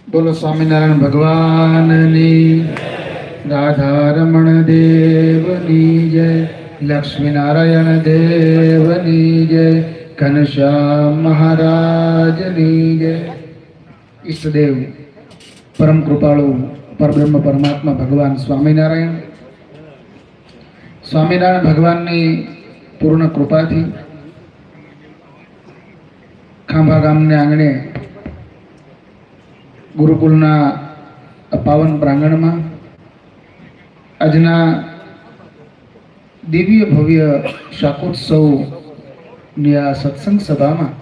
બોલો સ્વામિનારાયણ ભગવાનની, રાધારમણ દેવની જય, લક્ષ્મીનારાયણ દેવની જય, ઘનશ્યામ મહારાજની જય. ઈષ્ટદેવ પરમ કૃપાળુ પરબ્રહ્મ પરમાત્મા ભગવાન સ્વામિનારાયણ ભગવાનની પૂર્ણ કૃપાથી ખાંભા ગામને આંગણે ગુરુકુલના પાવન પ્રાંગણમાં આજના દિવ્ય ભવ્ય શાકોત્સવની આ સત્સંગ સભામાં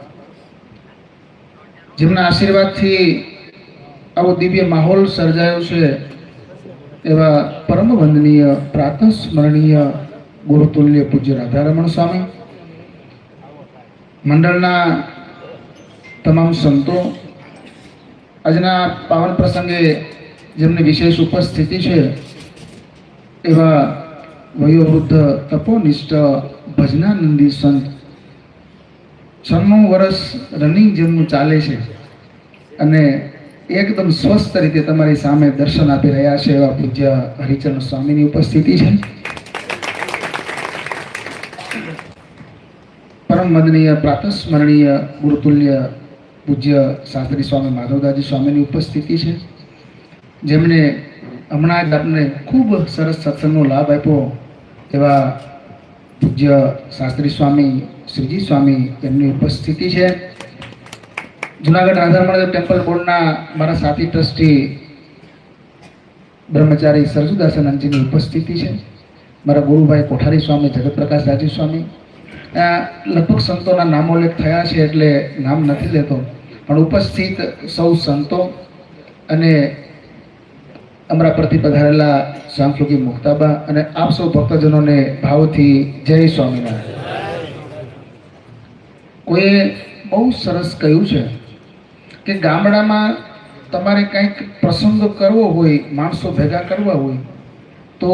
જેમના આશીર્વાદથી આવો દિવ્ય માહોલ સર્જાયો છે એવા પરમ વંદનીય પ્રાતઃસ્મરણીય ગુરુતુલ્ય પૂજ્ય રાધારમણ સ્વામી, મંડળના તમામ સંતો, આજના પાવન પ્રસંગે જેમની વિશેષ ઉપસ્થિતિ છે એવા વયોવૃદ્ધ તપોનિષ્ઠ ભજનાનંદી સંત, 96 વર્ષ રનિંગ જેમનું ચાલે છે અને એકદમ સ્વસ્થ રીતે તમારી સામે દર્શન આપી રહ્યા છે એવા પૂજ્ય હરિચરણ સ્વામીની ઉપસ્થિતિ છે. પરમ વંદનીય પ્રાતઃસ્મરણીય ગુરુતુલ્ય પૂજ્ય શાસ્ત્રી સ્વામી માધવદાસજી સ્વામીની ઉપસ્થિતિ છે, જેમણે હમણાં જ આપને ખૂબ સરસ સત્સંગનો લાભ આપ્યો એવા પૂજ્ય શાસ્ત્રી સ્વામી શ્રીજી સ્વામી એમની ઉપસ્થિતિ છે. જુનાગઢ રાધારમણ ટેમ્પલ બોર્ડના મારા સાથી ટ્રસ્ટી બ્રહ્મચારી સરજુદાસાનંદજીની ઉપસ્થિતિ છે. મારા ગુરુભાઈ કોઠારી સ્વામી, જગતપ્રકાશ રાજી સ્વામી. લગભગ સંતોના નામોલ્લેખ થયા છે એટલે નામ નથી લેતો, પણ ઉપસ્થિત સૌ સંતો અને અમારા પરથી પધારેલા સાંફ્લુકી મુક્તાબા અને આપ સૌ ભક્તજનોને ભાવથી જય સ્વામિનારાયણ. કોઈએ બહુ સરસ કહ્યું છે કે ગામડામાં તમારે કંઈક પ્રસંગ કરવો હોય, માણસો ભેગા કરવા હોય તો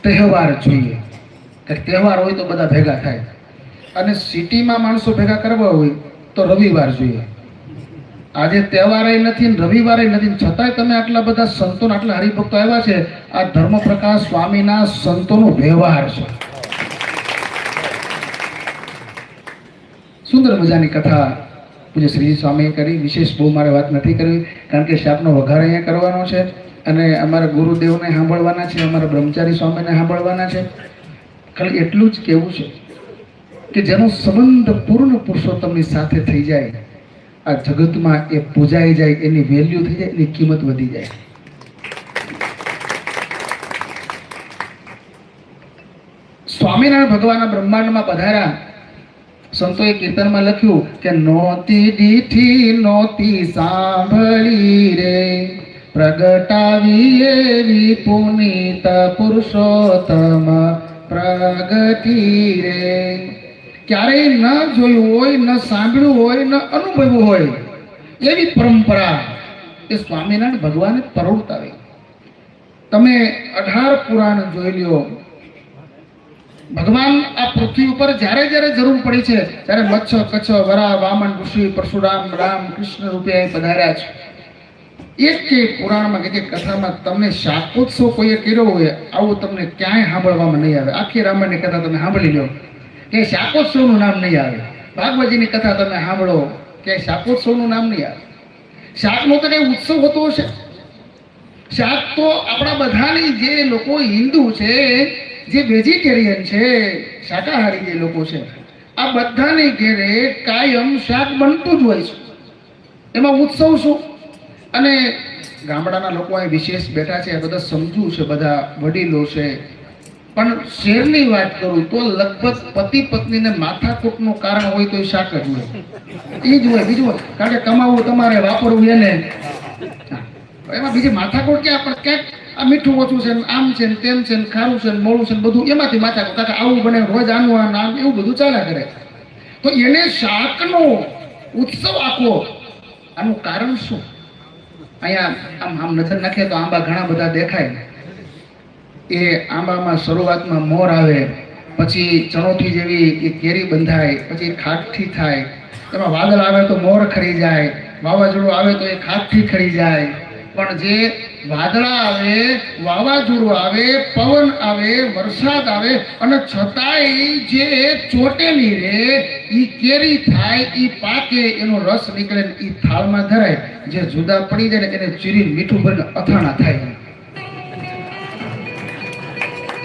તહેવાર જોઈએ, કંઈક તહેવાર હોય તો બધા ભેગા થાય, અને સિટીમાં માણસો ભેગા કરવા હોય તો રવિવાર જોઈએ. આજે તહેવારે નથી, રવિવારે નથી, છતાંય તમે આટલા બધા સંતો, આટલા હરિભક્તો આવ્યા છે. આ ધર્મપ્રકાશ સ્વામીના સંતોનો વ્યવહાર છે. સુંદર મજાની કથા પૂજ્ય શ્રીજી સ્વામીએ કરી. વિશેષ બહુ મારે વાત નથી કરવી, કારણ કે શાપનો વઘાર અહીંયા કરવાનો છે અને અમારા ગુરુદેવને સાંભળવાના છે, અમારા બ્રહ્મચારી સ્વામીને સાંભળવાના છે. ખાલી એટલું જ કહેવું છે કે જેનો સંબંધ પૂર્ણ પુરુષોત્તમની સાથે થઈ જાય, આ જગતમાં એ પૂજાઈ જાય, એની વેલ્યુ થઈ જાય, એની કિંમત વધી જાય. સ્વામિનારાયણ ભગવાનના બ્રહ્માંડમાં પધાર્યા. સંતોએ કીર્તનમાં લખ્યું કે નોતી દીઠી નોતી સાંભળી રે, પ્રગટાવી એવી પુનીત પુરુષોત્તમ પ્રગટી રે. ક્યારેય ન જોયું હોય, ન સાંભળ્યું હોય, ન અનુભવ્યું હોય એવી પરંપરા એ સ્વામિનારાયણ ભગવાને પરોવતાવી. તમે 18 પુરાણ જોઈ લ્યો. ભગવાન આ પૃથ્વી ઉપર જ્યારે જ્યારે જરૂર પડી છે ત્યારે મચ્છ, કચ્છ, વરા, વામન, ઋષિ, પરશુરામ, રામ, કૃષ્ણ રૂપે પધાર્યા છે. એક પુરાણમાં કે કથામાં તમને શાકોત્સવ કોઈએ કર્યો હોય આવું તમને ક્યાંય સાંભળવામાં નહીં આવે. આખી રામાયણની કથા તમે સાંભળી લો કે શાકોત્સવનું નામ નહીં આવે. ભાગવતજીની કથા તમે સાંભળો કે શાકોત્સવનું નામ નહીં આવે. શાકનો તો કઈ ઉત્સવ હોતો હશે? શાક તો આપણા બધાની, જે લોકો હિન્દુ છે, જે વેજીટેરિયન છે, શાકાહારી જે લોકો છે, આ બધાની ઘેરે કાયમ શાક બનતું જ હોય છે. એમાં ઉત્સવ શું? અને ગામડાના લોકો અહીં વિશેષ બેઠા છે, બધા સમજુ છે, બધા વડીલો છે, પણ શેરની વાત કરું તો લગભગ પતિ પત્નીને માથાકૂટનું કારણ હોય તો એ શાક જ હોય, એ જ હોય. બીજું કારણ કે કમાવું તમારે, વાપરવું એને, એમાં બીજી માથાકૂટ ક્યાં? પણ ક્યાંક આ મીઠું ઓછું છે, આમ છે, તેમ છે, ખારું છે, મોડું છે, બધું એમાંથી માથાકૂટ. કાકા આવું બને, રોજ આનું આમ, એવું બધું ચાલ્યા કરે. તો એને શાકનો ઉત્સવ આપવો, આનું કારણ શું? અહીંયા આમ નજર નાખીએ તો આંબા ઘણા બધા દેખાય. એ આંબામાં શરૂઆતમાં મોર આવે, પછી ચણોઠી જેવી એ કેરી બંધાય, પછી ખાટથી થાય, એમાં વાદળ આવે તો મોર ખરી જાય, વાવાઝોડું આવે તો એ ખાટથી ખરી જાય, પણ જે વાદળા આવે, વાવાઝોડું આવે, પવન આવે, વરસાદ આવે અને છતાંય જે ચોટેલી રે ઈ કેરી થાય, ઈ પાકે, એનો રસ નીકળે, ઈ થાળમાં ધરાય, જે જુદા પડી જાય ને એને ચીરીને મીઠું ભરીને અથાણા થાય.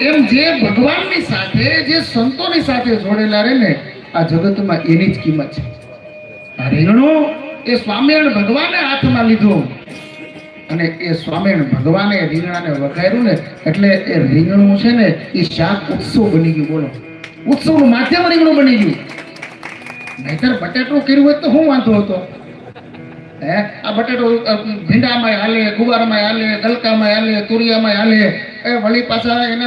એમ જે ભગવાનની સાથે, જે સંતોની સાથે જોડેલા રહે ને, આ જગતમાં એની જ કિંમત છે. આ રીંગણું એ સ્વામિનારાયણ ભગવાને હાથમાં લીધું અને એ સ્વામિનારાયણ ભગવાને રીંગણાને વઘાર્યું ને, એટલે એ રીંગણું છે ને એ શાક ઉત્સવ બની ગયું. બોલો, ઉત્સવનું માધ્યમ રીંગણું બની ગયું. નહીતર બટેટું કર્યું હોય તો શું વાંધો હતો? આ બટેટો ભીંડામાં હાલે, ગુવારમાં હાલે, ગલકામાં હાલે, તુરિયામાં હાલે, એ વળી પાછા એને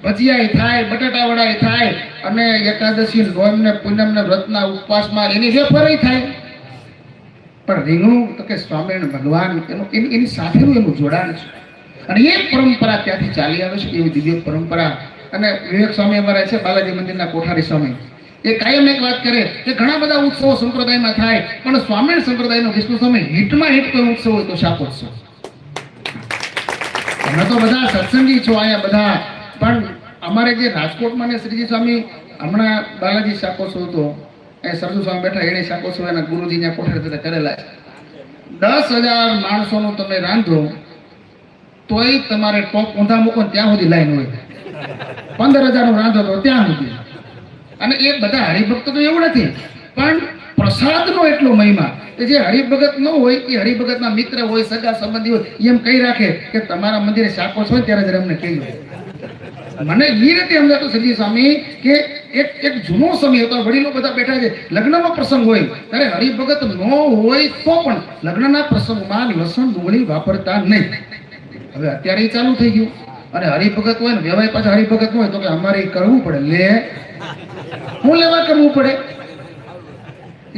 ભજીયા થાય, બટાટા વડા થાય, અને એકાદશી, નોમ ને પૂનમ ને વ્રતના ઉપવાસમાં એની વેફર થાય. પણ રીંગણું તો કે સ્વામિનારાયણ ભગવાન એની સાથેનું એનું જોડાણ છે, અને એ પરંપરા ત્યાંથી ચાલી આવે છે. એવી દિવ્ય પરંપરા. અને વિવેક સ્વામી અમારા છે બાલાજી મંદિરના કોઠારી સ્વામી, એ કાયમ એક વાત કરે કે ઘણા બધા ઉત્સવો સંપ્રદાયમાં થાય, પણ સ્વામિનારાયણ સંપ્રદાયનો વિષ્ણુ સ્વામી હિટમાં હિટ કોઈ ઉત્સવ હોય તો શાકોત્સવ. તમે તો બધા સત્સંગી છો અહીંયા બધા, પણ અમારે જે રાજકોટમાં ને શ્રીજી સ્વામી હમણાં બાલાજી શાકોત્સવ હતો, એ સરજુ સ્વામી બેઠા, એને શાકોત્સવ એના ગુરુજી ત્યાં કોઠારી કરેલા છે. 10,000 માણસોનું તમે રાંધો તોય તમારે ટોપ ઊંધા મૂકો ત્યાં સુધી લાઈન હોય. 15,000 નું રાંધો તો ત્યાં સુધી. અને એ બધા હરિભક્તો તો એવું નથી, પણ પ્રસાદનો એટલો મહિમા કે જે હરિભગત ન હોય એ હરિભગતના મિત્ર હોય, સગા સંબંધી હોય, એમ કહી રાખે કે તમારા મંદિરે શાકોત્સવ હોય ત્યારે જ અમને કહી દો. મને એ રીતે સમજાતું શ્રીજી સ્વામી કે એક જૂનો સમય હતો, વડીલો બધા બેઠા છે, લગ્નનો પ્રસંગ હોય ત્યારે હરિભગત ન હોય તો પણ લગ્નના પ્રસંગમાં લસણ ડુંગળી વાપરતા નહીં. હવે અત્યારે એ ચાલુ થઈ ગયું. અને હરિભગત હોય ને વ્યવહાર પાછા હરિભગત હોય તો કે અમારે કરવું પડે. લે, હું લેવા કરવું પડે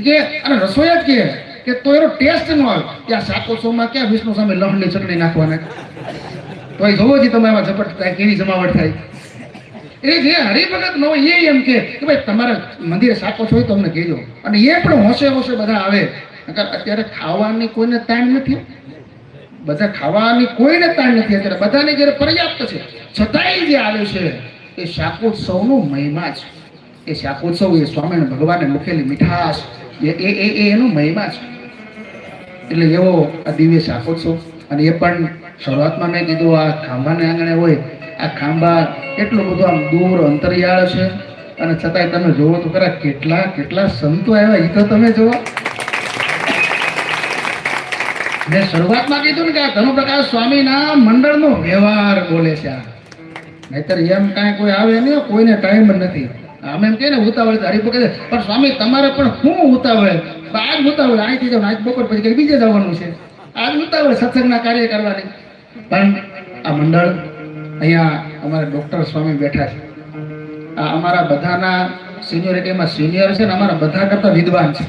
કે? અને રસોઈ જ કે તો એનો ટેસ્ટ ન આવે. ત્યાં શાકોત્સવમાં ક્યાં વિષ્ણુ સામે લહણની ચટણી નાખવાના? તો એ જોવો જ તમે આમાં ઝપટ થાય, કેવી જમાવટ થાય. એ જે હરિભગત ન હોય એ એમ કે ભાઈ તમારા મંદિરે શાકોત્સવ હોય તો અમને કહેજો. અને એ પણ હોશે હોશે બધા આવે. અત્યારે ખાવાની કોઈને તાણ નથી, બધા ખાવાની કોઈને તાણ નથી. અત્યારે બધાને જ્યારે પર્યાપ્ત છે, છતાંય જે આવે છે એ શાકોત્સવનો મહિમા છે. એ શાકોત્સવ એ સ્વામિનારાયણ ભગવાને મૂકેલી મીઠાશ, એનો મહિમા છે. એટલે એવો આ દિવ્ય શાકોત્સવ. અને એ પણ શરૂઆતમાં મેં કીધું આ ખાંભાને આંગણે હોય. આ ખાંભા એટલું બધું આમ દૂર અંતરિયાળ છે, અને છતાંય તમે જોવો તો ખરા કેટલા કેટલા સંતો આવ્યા, એ તો તમે જુઓ. મેં શરૂઆતમાં કીધું ને કે આ ધનુપ્રકાશ સ્વામીના મંડળનો વ્યવહાર બોલે છે. નહીતર એમ કાંઈ કોઈ આવે નહીં, કોઈને ટાઈમ જ નથી. આમ એમ કે ને ઉતાવળ હરિભગત, પણ સ્વામી તમારે પણ શું ઉતાવળ? આજ ઉતાવળ, અહીંથી જાવ આજ બપોર પછી બીજે જવાનું છે, આજ ઉતાવળ સત્સંગના કાર્ય કરવાની. પણ આ મંડળ અહીંયા અમારા ડૉક્ટર સ્વામી બેઠા છે. આ અમારા બધાના સિનિયોરિટીમાં સિનિયર છે ને અમારા બધા કરતા વિદ્વાન છે.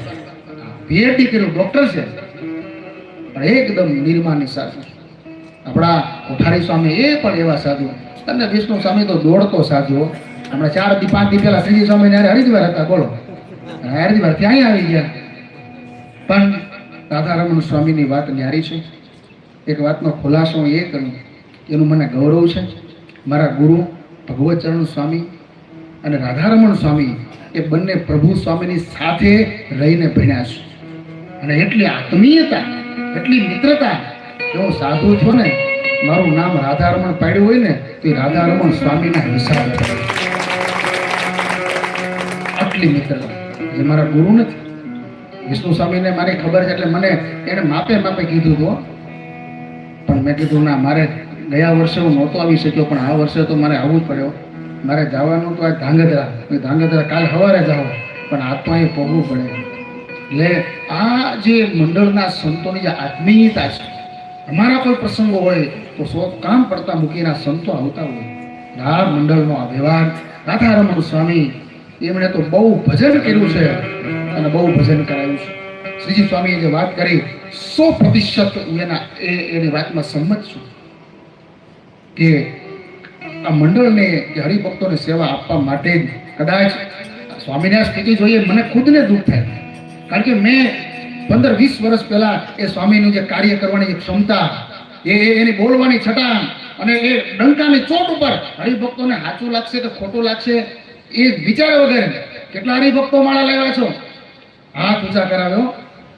PhD કર્યું, ડૉક્ટર છે, પણ એકદમ નિર્માની સાધુ. આપણા કોઠારી સ્વામી એ પણ એવા સાધુ. અને વિષ્ણુ સ્વામી તો દોડતો સાધુ. હમણાં 4 થી 5 દી પહેલા શ્રીજી સ્વામી હરિદ્વાર હતા. બોલો, હરિદ્વાર ત્યાં આવી ગયા. પણ રાધારમણ સ્વામીની વાત ન્યારી છે. એક વાતનો ખુલાસો એ કરું, એનું મને ગૌરવ છે. મારા ગુરુ ભગવતચરણ સ્વામી અને રાધારમણ સ્વામી એ બંને પ્રભુ સ્વામીની સાથે રહીને ભણ્યા છે. અને એટલી આત્મીયતા, એટલી મિત્રતા. જો સાધુ છો ને, મારું નામ રાધારમણ પાડ્યું હોય ને તો એ રાધારમણ સ્વામીના હિસાબે. આટલી મિત્રતા જે મારા ગુરુ નથી. વિષ્ણુ સ્વામીને મારી ખબર છે, એટલે મને એને માપે કીધું હતું. પણ મેં કીધું ના, મારે ગયા વર્ષે હું નહોતો આવી શક્યો, પણ આ વર્ષે તો મારે આવવું જ પડ્યો. મારે જવાનું તો આ ધાંગધ્રા કાલે સવારે જાઓ, પણ આ તો અહીં પહોંચવું પડે. એટલે આ જે મંડળના સંતોની જે આત્મીયતા છે, અમારા કોઈ પ્રસંગો હોય તો 100 કામ પડતા મૂકીને સંતો આવતા હોય. આ મંડળનો આ વ્યવહાર. રાધારમણ સ્વામી એમણે તો બહુ ભજન કર્યું છે અને બહુ ભજન કરાયું છે. શ્રીજી સ્વામીએ જે વાત કરી 100% એની વાતમાં સંમત છું કે આ મંડળને હરિભક્તોને સેવા આપવા માટે જ કદાચ સ્વામીની સ્થિતિ જોઈએ મને ખુદને દુઃખ થાય. કારણ કે મેં 15-20 વર્ષ પહેલા એ સ્વામીનું જે કાર્ય કરવાની જે ક્ષમતા, એની બોલવાની છટાં અને એ ડંકાની ચોટ ઉપર હરિભક્તોને સાચું લાગશે કે ખોટું લાગશે એ વિચાર વગર કેટલા હરિભક્તો માળા લાવ્યા છો, હાથ ઊંચા કરાવ્યો.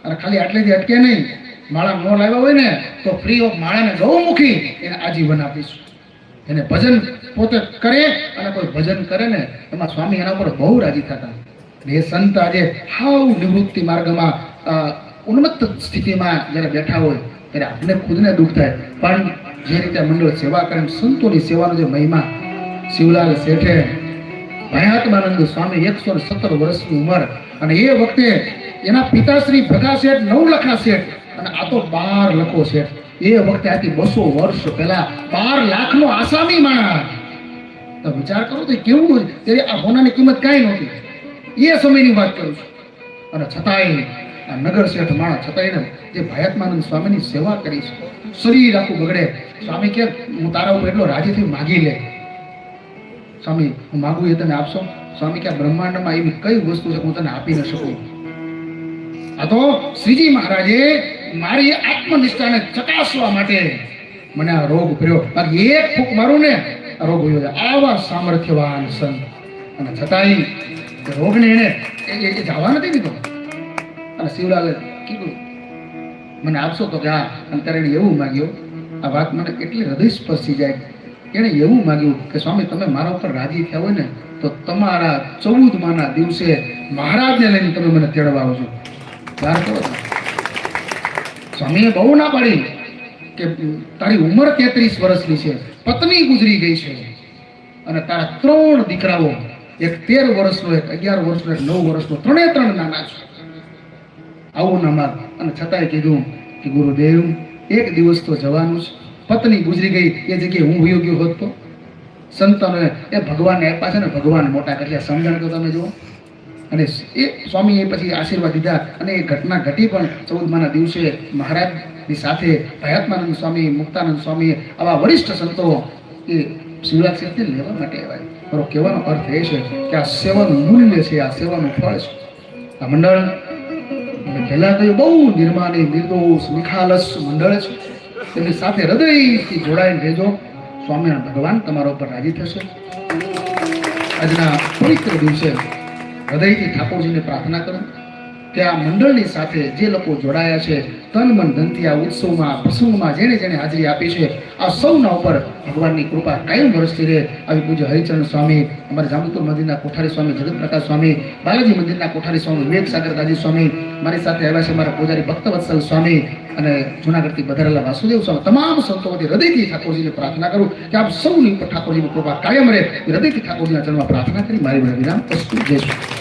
અને ખાલી આટલેથી અટકે નહીં, માળા ન લાવ્યા હોય ને તો ફ્રી ઓફ માળાને ગૌમુખી એને આજીવન આપીશું. એને ભજન પોતે કરે અને કોઈ ભજન કરે ને એમાં સ્વામી એના પર બહુ રાજી થતા. એ સંત આજે હાવ નિવૃત્તિ માર્ગમાં ઉન્મત્ત સ્થિતિમાં જ્યારે બેઠા હોય ત્યારે આપણે ખુદને દુઃખ થાય. પણ જે રીતે મંડળ સેવા કરે, સંતોની સેવાનો જે મહિમા, શિવલાલ શેઠે ભયાત્માનંદ સ્વામી 117 વર્ષની ઉંમર, અને એ વખતે એના પિતાશ્રી ભગા શેઠ 9 લખા શેઠ અને આ તો 12 લખો શેઠ. એ વખતે આથી 200 વર્ષ પહેલા 12 લાખનો આસામી માણસ. તો વિચાર કરો તો કેવું, ત્યારે આ હોનાની કિંમત કાંઈ નહોતી. એ સમયની વાત કરું છું. અને છતાંય આ નગર શેઠ માણસ છતાંય જે ભયાત્માનંદ સ્વામીની સેવા કરી છે, શરીર આખું બગડે. સ્વામી કે હું તારા ઉપર એટલો રાજીથી માગી લે. સ્વામી હું માગું એ તમે આપશો? સ્વામી કે બ્રહ્માંડમાં એવી કઈ વસ્તુ છે હું તને આપી ન શકું? આ તો શ્રીજી મહારાજે મારી આત્મનિષ્ઠાને ચકાસવા માટે મને આ રોગ કર્યો. બાકી એક ફૂંક મારું ને આ રોગ હોય. આવા સામર્થ્યવાન સંત, અને છતાંય રોગને એને એ જવા નથી દીધો. અને શિવલાલે કીધું મને આપશો? તો કે હા. અને ત્યારે એને એવું માગ્યું, આ વાત મને એટલી હૃદય સ્પર્શી જાય. એણે એવું માગ્યું કે સ્વામી તમે મારા ઉપર રાજી થયા હોય ને તો તમારા 14મા દિવસે મહારાજને લઈને તમે મને તેડવા આવજો. સ્વામીએ બહુ ના પાડી કે તારી ઉંમર 33 વર્ષની છે, પત્ની ગુજરી ગઈ છે અને તારા 3 દીકરાઓ, એક 13 વર્ષનો, એક 11 વર્ષનો, એક 9 વર્ષનો, 3 નાના છે. આવું ના માગ. અને છતાંય કીધું કે ગુરુદેવ એક દિવસ તો જવાનું છે. પત્ની ગુજરી ગઈ એ જગ્યાએ હું વયો ગયો હોત તો? સંતોને એ ભગવાનને આપ્યા છે ને, ભગવાન મોટા કરે. સમજણ તો તમે જુઓ. અને એ સ્વામીએ પછી આશીર્વાદ દીધા અને એ ઘટના ઘટી પણ 14માના દિવસે મહારાજની સાથે ભયાત્માનંદ સ્વામી, મુક્તાનંદ સ્વામી, આવા વરિષ્ઠ સંતો એ શિવરાજ શેઠને લેવા માટે આવ્યા. મારો કહેવાનો અર્થ એ છે કે આ સેવાનું મૂલ્ય છે, આ સેવાનું ફળ છે. આ મંડળ પહેલા કહ્યું બહુ નિર્માની, નિર્દોષ, નિખાલસ મંડળ છે. તેમની સાથે હૃદયથી જોડાઈને રહેજો. સ્વામિનારાયણ ભગવાન તમારા ઉપર રાજી થશે. આજના પવિત્ર દિવસે હૃદયથી ઠાકોરજીને પ્રાર્થના કરો કે આ મંડળની સાથે જે લોકો જોડાયા છે, તન મન ધનથી આ ઉત્સવમાં, પ્રસંગમાં જેણે જેણે હાજરી આપી છે, આ સૌના ઉપર ભગવાનની કૃપા કાયમ વરસતી રહે. આવી પૂજ્ય હરિચરણ સ્વામી, અમારા જામુતુર મંદિરના કોઠારી સ્વામી જગત પ્રકાશ સ્વામી, બાલાજી મંદિરના કોઠારી સ્વામી વિવેક સાગર દાદી સ્વામી, મારી સાથે આવ્યા છે મારા પૂજારી ભક્તવત્સલ સ્વામી, અને જૂનાગઢથી પધારેલા વાસુદેવ સ્વામી, તમામ સંતોથી હૃદયથી ઠાકોરજીને પ્રાર્થના કરું કે આપ સૌની ઉપર ઠાકોરજીની કૃપા કાયમ રહે. હૃદયથી ઠાકોરજીના ચરણમાં પ્રાર્થના કરી મારી વિરામ. જય શ્રી